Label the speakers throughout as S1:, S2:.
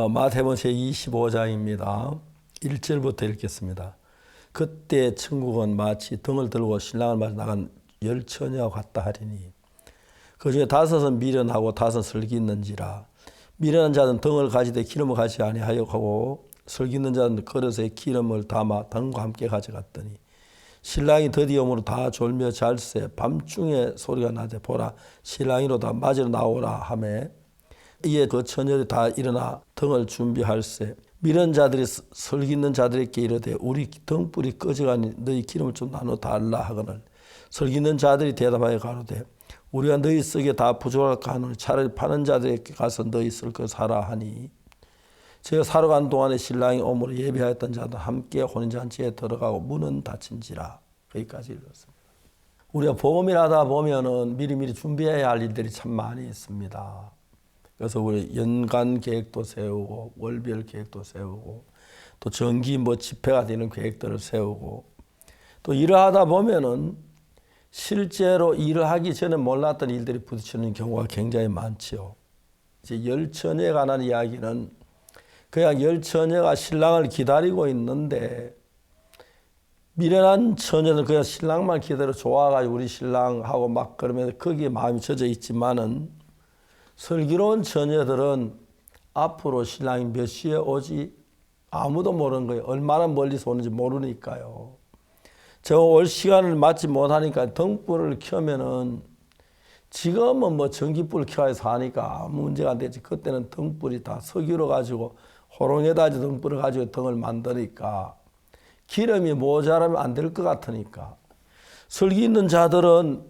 S1: 마태복음 제25장입니다. 1절부터 읽겠습니다. 그때 천국은 마치 등을 들고 신랑을 맞아 나간 열 처녀와 같다 하리니 그 중에 다섯은 미련하고 다섯은 슬기 있는지라. 미련한 자는 등을 가지되 기름을 가지 아니하여 하고 슬기 있는 자는 그릇에 기름을 담아 등과 함께 가져갔더니 신랑이 드디어 오므로 다 졸며 잘세 밤중에 소리가 나되 보라 신랑이로다 맞으러 나오라 하매 이에 그 처녀들이 다 일어나 등을 준비할세 미련한 자들이 슬기 있는 자들에게 이르되 우리 등불이 꺼져가니 너희 기름을 좀 나눠 달라 하거늘 슬기 있는 자들이 대답하여 가로되 우리가 너희 쓰기에 다 부족할까 하노니 차라리 파는 자들에게 가서 너희 쓸 것 사라 하니 제가 사러 간 동안에 신랑이 오므로 예비하였던 자도 함께 혼인잔치에 들어가고 문은 닫힌지라. 거기까지 읽었습니다. 우리가 복음을 하다 보면은 미리미리 준비해야 할 일들이 참 많이 있습니다. 그래서 우리 연간 계획도 세우고 월별 계획도 세우고 또 정기 집회가 되는 계획들을 세우고 또 일을 하다 보면은 실제로 일을 하기 전에 몰랐던 일들이 부딪히는 경우가 굉장히 많죠. 이제 열 처녀에 관한 이야기는 그냥 열 처녀가 신랑을 기다리고 있는데 미련한 처녀는 그냥 신랑만 기다려 좋아가지고 우리 신랑하고 막 그러면 거기에 마음이 젖어 있지만은 슬기로운 처녀들은 앞으로 신랑이 몇 시에 오지 아무도 모르는 거예요. 얼마나 멀리서 오는지 모르니까요. 저 올 시간을 맞지 못하니까 등불을 켜면은 지금은 전기불 켜서 하니까 아무 문제가 안 되지. 그때는 등불이 다 석유로 가지고 호롱에다 등불을 가지고 등을 만드니까 기름이 모자라면 안 될 것 같으니까 슬기 있는 자들은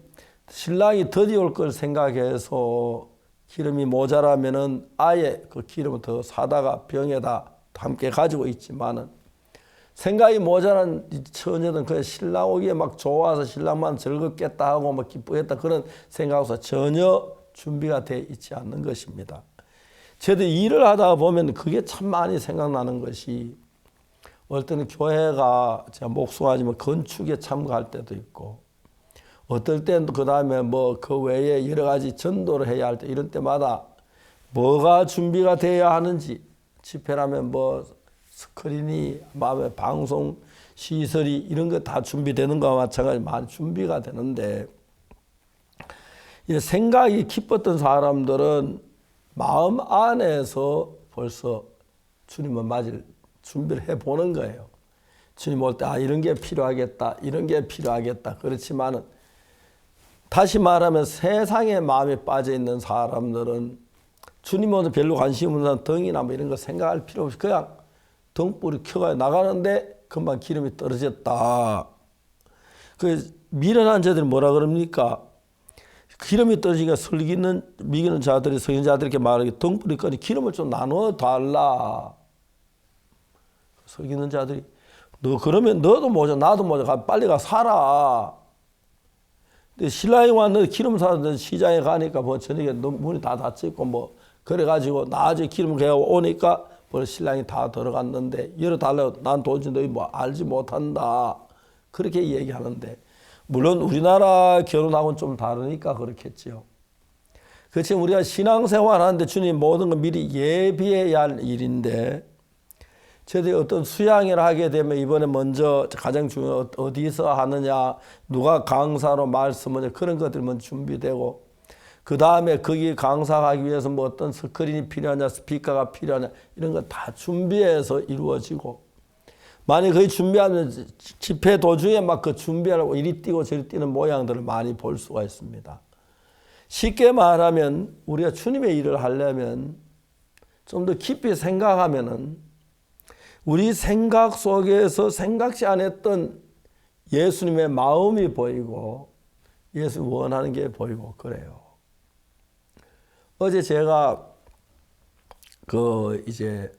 S1: 신랑이 드디어 올 걸 생각해서 기름이 모자라면은 아예 그 기름을 더 사다가 병에다 함께 가지고 있지만은 생각이 모자란 처녀들은 그냥 신랑 오기에 막 좋아서 신랑만 즐겁겠다 하고 막 기쁘겠다 그런 생각으로서 전혀 준비가 돼 있지 않는 것입니다. 저도 일을 하다 보면 그게 참 많이 생각나는 것이 어떨 때는 교회가 제가 목수하지만 건축에 참가할 때도 있고 어떨 때는 그 다음에 그 외에 여러 가지 전도를 해야 할 때 이런 때마다 뭐가 준비가 돼야 하는지 집회라면 스크린이 마음의 방송 시설이 이런 거 다 준비되는 거와 마찬가지로 많이 준비가 되는데 생각이 깊었던 사람들은 마음 안에서 벌써 주님을 맞을 준비를 해보는 거예요. 주님 올 때 이런 게 필요하겠다 이런 게 필요하겠다. 그렇지만은 다시 말하면 세상에 마음이 빠져있는 사람들은 주님 오늘 별로 관심 없는 사람 등이나 이런 거 생각할 필요 없이 그냥 등불이 켜가 나가는데 금방 기름이 떨어졌다. 그 미련한 자들이 뭐라 그럽니까? 기름이 떨어지니까 슬기 있는 미기는 자들이 성인 자들에게 말하기 등불이 끄니 기름을 좀 나눠 달라. 슬기 있는 자들이 너 그러면 너도 모자 나도 모자 빨리 가 사라. 근데 신랑이 왔는데 기름 사는데 시장에 가니까 저녁에 문이 다 닫혀있고 그래가지고 나중에 기름 개고 오니까 신랑이 다 들어갔는데 열어달라고 난 도저히 너희 알지 못한다. 그렇게 얘기하는데 물론 우리나라 결혼하고는 좀 다르니까 그렇겠죠. 그렇지만 우리가 신앙생활 하는데 주님 모든 걸 미리 예비해야 할 일인데 저희들이 어떤 수양회를 하게 되면 이번에 먼저 가장 중요한 어디서 하느냐 누가 강사로 말씀을 그런 것들이 먼저 준비되고 그 다음에 거기 강사하기 위해서 어떤 스크린이 필요하냐 스피커가 필요하냐 이런 거 다 준비해서 이루어지고 만약 거기 준비하면 집회 도중에 그 준비하려고 이리 뛰고 저리 뛰는 모양들을 많이 볼 수가 있습니다. 쉽게 말하면 우리가 주님의 일을 하려면 좀 더 깊이 생각하면은 우리 생각 속에서 생각지 않았던 예수님의 마음이 보이고 예수 원하는 게 보이고 그래요. 어제 제가 이제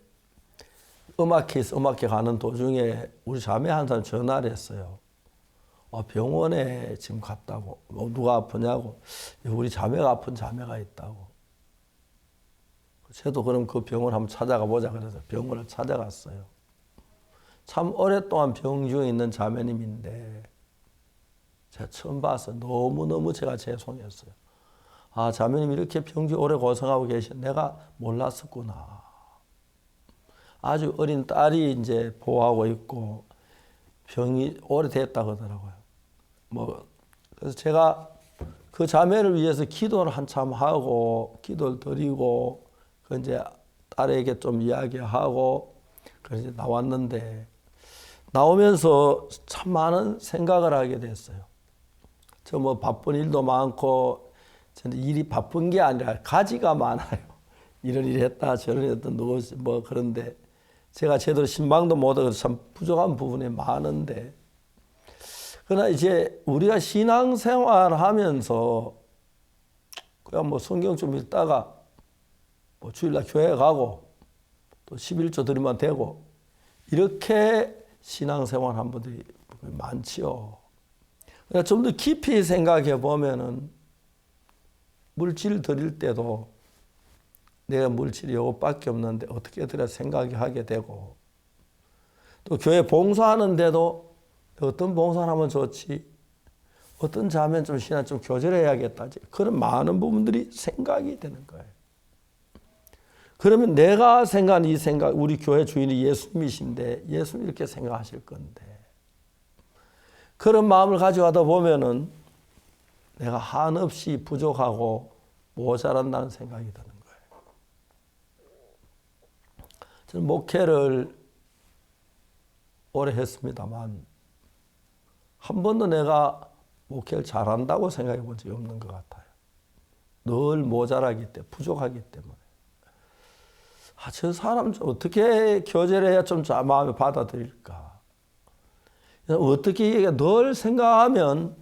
S1: 음악회 가는 도중에 우리 자매 한 사람 전화를 했어요. 병원에 지금 갔다고. 누가 아프냐고. 우리 자매가 아픈 자매가 있다고. 저도 그럼 그 병원 한번 찾아가 보자 그래서 병원을 찾아갔어요. 참 오랫동안 병 중에 있는 자매님인데 제가 처음 봐서 너무너무 제가 죄송했어요. 자매님 이렇게 병 중에 오래 고생하고 계신 내가 몰랐었구나. 아주 어린 딸이 이제 보호하고 있고 병이 오래됐다 그러더라고요. 그래서 제가 그 자매를 위해서 기도를 한참 하고 기도를 드리고 그 이제 딸에게 좀 이야기하고 그래서 나왔는데 나오면서 참 많은 생각을 하게 됐어요. 저 바쁜 일도 많고 저는 일이 바쁜 게 아니라 가지가 많아요. 이런 일 했다 저런 일 했다 그런데 제가 제대로 신방도 못하고 참 부족한 부분이 많은데 그러나 이제 우리가 신앙생활 하면서 그냥 성경 좀 읽다가 주일날 교회 가고 또 11조 드리면 되고 이렇게 신앙생활 한 분들이 많지요. 그러니까 좀 더 깊이 생각해 보면은 물질 드릴 때도 내가 물질이 이것밖에 없는데 어떻게 드려 생각이 하게 되고 또 교회 봉사하는데도 어떤 봉사를 하면 좋지 어떤 자면 좀 신앙 좀 교절해야겠다 그런 많은 부분들이 생각이 되는 거예요. 그러면 내가 생각한 이 생각 우리 교회 주인이 예수님이신데 예수님 이렇게 생각하실 건데 그런 마음을 가져가다 보면은 내가 한없이 부족하고 모자란다는 생각이 드는 거예요. 저는 목회를 오래 했습니다만 한 번도 내가 목회를 잘한다고 생각해 본 적이 없는 것 같아요. 늘 모자라기 때문에 부족하기 때문에 저 사람 좀 어떻게 교제해야 좀 마음에 받아들일까 어떻게 늘 생각하면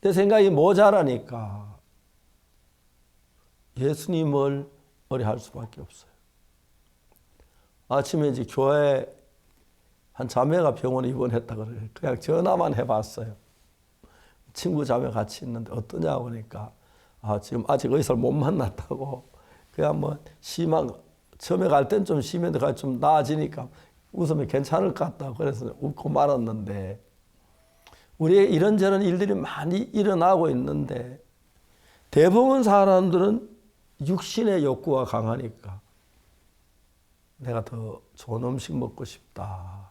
S1: 내 생각이 모자라니까 예수님을 어려할 수밖에 없어요. 아침에 이제 교회 한 자매가 병원에 입원했다 그래요. 그냥 전화만 해봤어요. 친구 자매 같이 있는데 어떠냐고 그러니까 지금 아직 의사를 못 만났다고 그냥 심한 처음에 갈 땐 좀 심했는데 좀 나아지니까 웃으면 괜찮을 것 같다고 그래서 웃고 말았는데 우리의 이런저런 일들이 많이 일어나고 있는데 대부분 사람들은 육신의 욕구가 강하니까 내가 더 좋은 음식 먹고 싶다.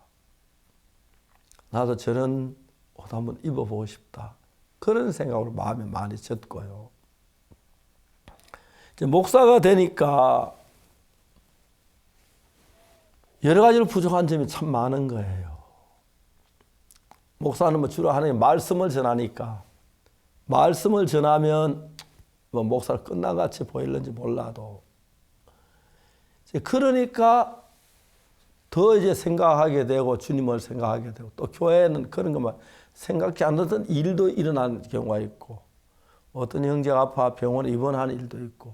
S1: 나도 저런 옷 한번 입어보고 싶다. 그런 생각으로 마음이 많이 젖고요. 이제 목사가 되니까 여러 가지로 부족한 점이 참 많은 거예요. 목사는 주로 하나님 말씀을 전하니까 말씀을 전하면 목사를 끝난 같이 보일는지 몰라도 그러니까 더 이제 생각하게 되고 주님을 생각하게 되고 또 교회는 그런 것만 생각지 않았던 일도 일어나는 경우가 있고 어떤 형제가 아파 병원에 입원하는 일도 있고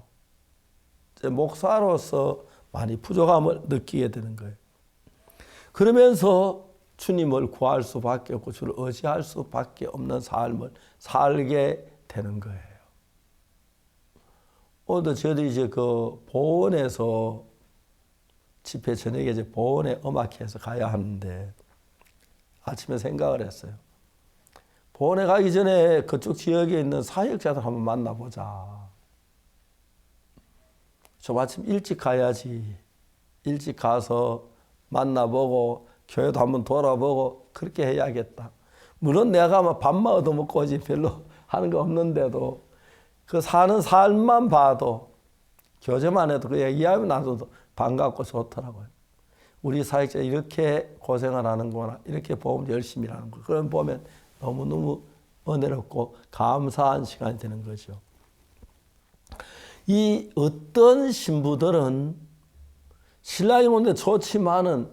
S1: 목사로서 많이 부족함을 느끼게 되는 거예요. 그러면서 주님을 구할 수밖에 없고 주를 의지할 수밖에 없는 삶을 살게 되는 거예요. 오늘도 저희들이 이제 그 보원에서 집회 저녁에 이제 보원에 음악회에서 가야 하는데 아침에 생각을 했어요. 보원에 가기 전에 그쪽 지역에 있는 사역자들 한번 만나보자. 좀 아침 일찍 가야지. 일찍 가서 만나보고 교회도 한번 돌아보고 그렇게 해야겠다. 물론 내가 밥만 얻어먹고 오지 별로 하는 거 없는데도 그 사는 삶만 봐도 교제만 해도 그 얘기하면 나도 반갑고 좋더라고요. 우리 사역자 이렇게 고생을 하는구나. 이렇게 보험 열심히 하는 거. 그런 보면 너무너무 은혜롭고 감사한 시간이 되는 거죠. 이 어떤 신부들은 신랑이 오는데 좋지만은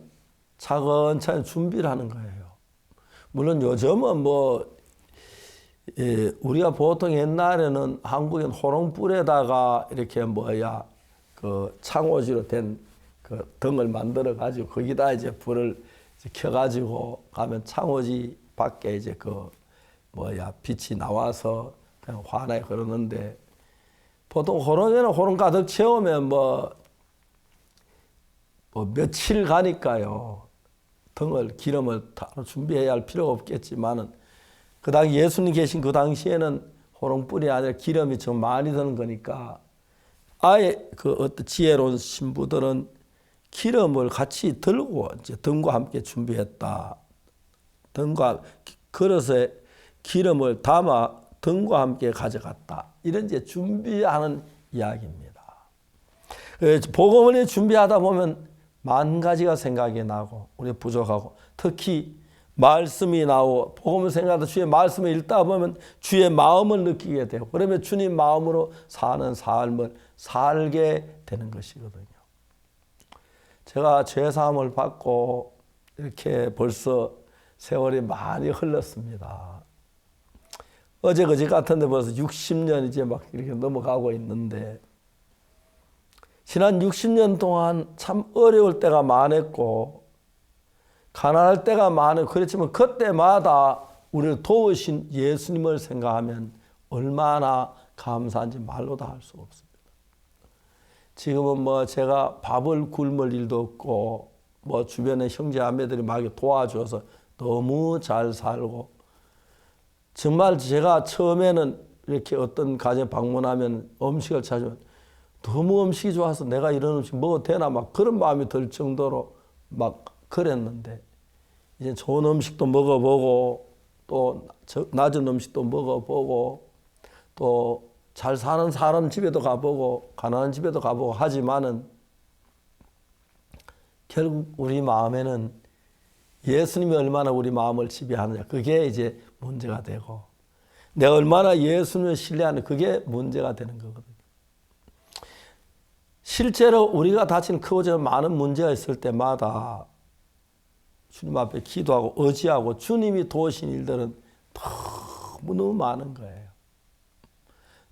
S1: 차근차근 준비를 하는 거예요. 물론 요즘은 우리가 보통 옛날에는 한국엔 호롱불에다가 이렇게 그 창호지로 된 그 등을 만들어 가지고 거기다 이제 불을 이제 켜 가지고 가면 창호지 밖에 이제 빛이 나와서 그냥 환하게 그러는데 보통 호롱에는 호롱 가득 채우면 며칠 가니까요. 등을 기름을 따로 준비해야 할 필요가 없겠지만은 그 당시 예수님 계신 그 당시에는 호롱불이 아니라 기름이 좀 많이 드는 거니까 아예 그 어떤 지혜로운 신부들은 기름을 같이 들고 이제 등과 함께 준비했다. 등과 그릇에 기름을 담아 등과 함께 가져갔다. 이런 이제 준비하는 이야기입니다. 복음을 준비하다 보면 만 가지가 생각이 나고 우리 부족하고 특히 말씀이 나오고 복음을 생각하다 주의 말씀을 읽다 보면 주의 마음을 느끼게 되고 그러면 주님 마음으로 사는 삶을 살게 되는 것이거든요. 제가 죄사함을 받고 이렇게 벌써 세월이 많이 흘렀습니다. 어제 그제 같은데 벌써 60년 이제 막 이렇게 넘어가고 있는데 지난 60년 동안 참 어려울 때가 많았고 가난할 때가 많고 그렇지만 그때마다 우리를 도우신 예수님을 생각하면 얼마나 감사한지 말로 다 할 수 없습니다. 지금은 뭐 제가 밥을 굶을 일도 없고 뭐 주변에 형제 자매들이 막 도와줘서 너무 잘 살고 정말 제가 처음에는 이렇게 어떤 가정 방문하면 음식을 찾으면 너무 음식이 좋아서 내가 이런 음식 먹어도 되나 막 그런 마음이 들 정도로 막 그랬는데 이제 좋은 음식도 먹어보고 또 낮은 음식도 먹어보고 또 잘 사는 사람 집에도 가보고 가난한 집에도 가보고 하지만은 결국 우리 마음에는 예수님이 얼마나 우리 마음을 지배하느냐 그게 이제 문제가 되고 내가 얼마나 예수님을 신뢰하는 그게 문제가 되는 거거든요. 실제로 우리가 다친 크고 작은 많은 문제가 있을 때마다 주님 앞에 기도하고 의지하고 주님이 도우신 일들은 너무 많은 거예요.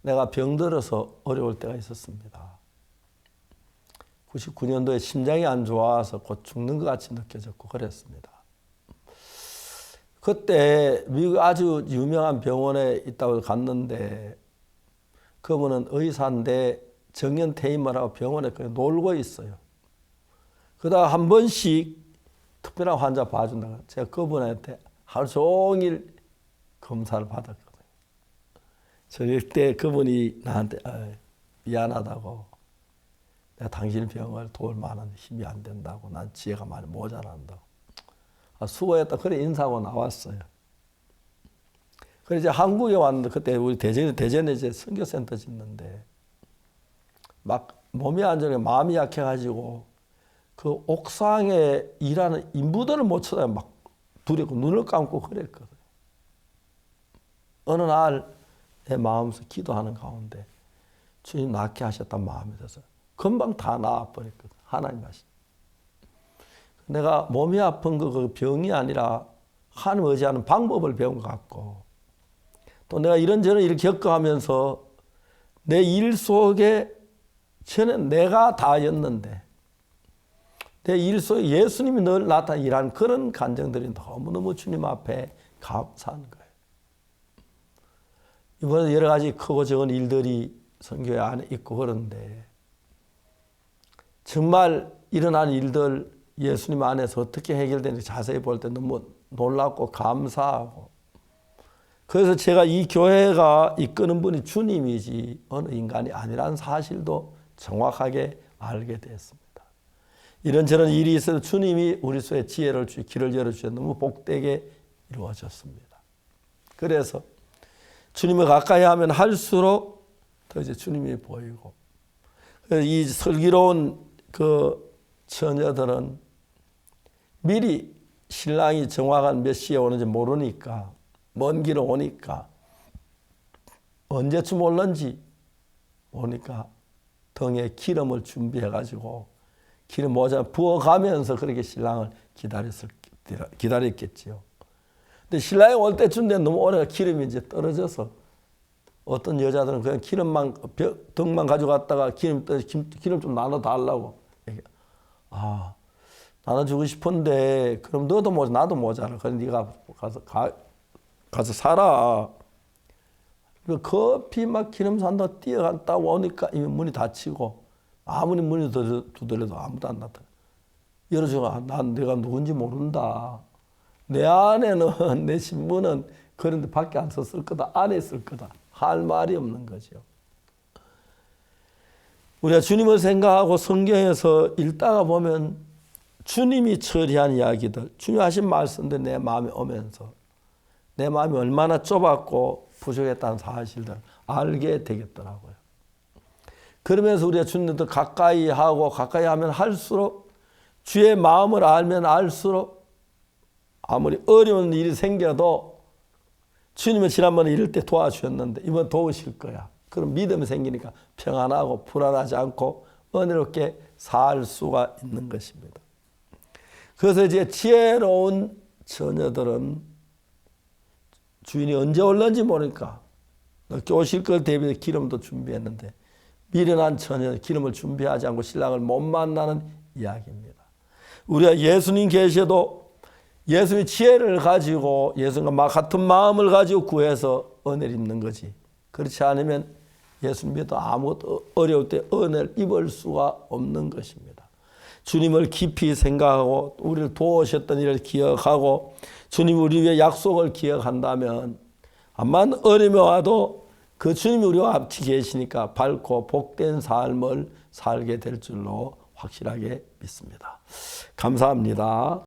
S1: 내가 병들어서 어려울 때가 있었습니다. 99년도에 심장이 안 좋아서 곧 죽는 것 같이 느껴졌고 그랬습니다. 그때 미국 아주 유명한 병원에 있다고 갔는데 그분은 의사인데 정년퇴임을 하고 병원에 그냥 놀고 있어요. 그러다가 한 번씩 특별한 환자 봐준다고 제가 그분한테 하루 종일 검사를 받았거든요. 저럴 때 그분이 나한테 미안하다고 내가 당신 병을 도울 만한 힘이 안 된다고 난 지혜가 많이 모자란다고 수고했다 그래 인사하고 나왔어요. 그래 이제 한국에 왔는데 그때 우리 대전에 이제 선교센터 짓는데 막 몸이 안 좋으니까 마음이 약해가지고 그 옥상에 일하는 인부들을 못 쳐다요. 막 두렵고 눈을 감고 그랬거든요. 어느 날 내 마음에서 기도하는 가운데 주님 낫게 하셨단 마음이 들어서 금방 다 나아버렸거든. 하나님 하신. 내가 몸이 아픈 그 병이 아니라 하나님 의지하는 방법을 배운 것 같고 또 내가 이런저런 일을 겪어가면서 내 일 속에 저는 내가 다였는데 내 일 속에 예수님이 늘 나타나 일하는 그런 감정들이 너무너무 주님 앞에 감사한 거예요. 이번에 여러 가지 크고 작은 일들이 선교회 안에 있고 그런데 정말 일어난 일들 예수님 안에서 어떻게 해결되는지 자세히 볼 때 너무 놀랍고 감사하고 그래서 제가 이 교회가 이끄는 분이 주님이지 어느 인간이 아니라는 사실도 정확하게 알게 됐습니다. 이런저런 일이 있어도 주님이 우리 속에 지혜를 주시 길을 열어주셔서 너무 복되게 이루어졌습니다. 그래서 주님을 가까이 하면 할수록 더 이제 주님이 보이고 이 슬기로운 그 처녀들은 미리 신랑이 정확한 몇 시에 오는지 모르니까 먼 길을 오니까 언제쯤 올는지 오니까 등에 기름을 준비해가지고 기름 모자 부어가면서 그렇게 신랑을 기다렸겠지요. 근데 신랑이 올 때쯤 되면 너무 오래가 기름이 이제 떨어져서 어떤 여자들은 그냥 기름만 등만 가져갔다가 기름 좀 나눠 달라고. 나눠주고 싶은데 그럼 너도 모자 나도 모자라. 그래 네가 가서 살아. 급히 막 기름 산다 뛰어갔다 오니까 이미 문이 닫히고 아무리 문이 두드려도 아무도 안 나타나. 열어줘가 난 내가 누군지 모른다. 내 안에는 내 신분은 그런데 밖에 안 썼을 거다. 안에 있을 거다. 할 말이 없는 거죠. 우리가 주님을 생각하고 성경에서 읽다가 보면 주님이 처리한 이야기들, 주님 하신 말씀들 내 마음에 오면서 내 마음이 얼마나 좁았고 부족했다는 사실들 알게 되겠더라고요. 그러면서 우리가 주님도 가까이 하고 가까이 하면 할수록 주의 마음을 알면 알수록 아무리 어려운 일이 생겨도 주님은 지난번에 이럴 때 도와주셨는데 이번 도우실 거야. 그런 믿음이 생기니까 평안하고 불안하지 않고 은혜롭게 살 수가 있는 것입니다. 그래서 이제 지혜로운 처녀들은 주인이 언제 올는지 모르니까 늦게 오실 걸 대비해서 기름도 준비했는데 미련한 처녀는 기름을 준비하지 않고 신랑을 못 만나는 이야기입니다. 우리가 예수님 계셔도 예수님이 지혜를 가지고 예수님과 같은 마음을 가지고 구해서 은혜를 입는 거지. 그렇지 않으면 예수님 믿어도 아무것도 어려울 때 은혜를 입을 수가 없는 것입니다. 주님을 깊이 생각하고 우리를 도우셨던 일을 기억하고 주님 우리 위해 약속을 기억한다면 암만 어려움이 와도 그 주님이 우리와 같이 계시니까 밝고 복된 삶을 살게 될 줄로 확실하게 믿습니다. 감사합니다.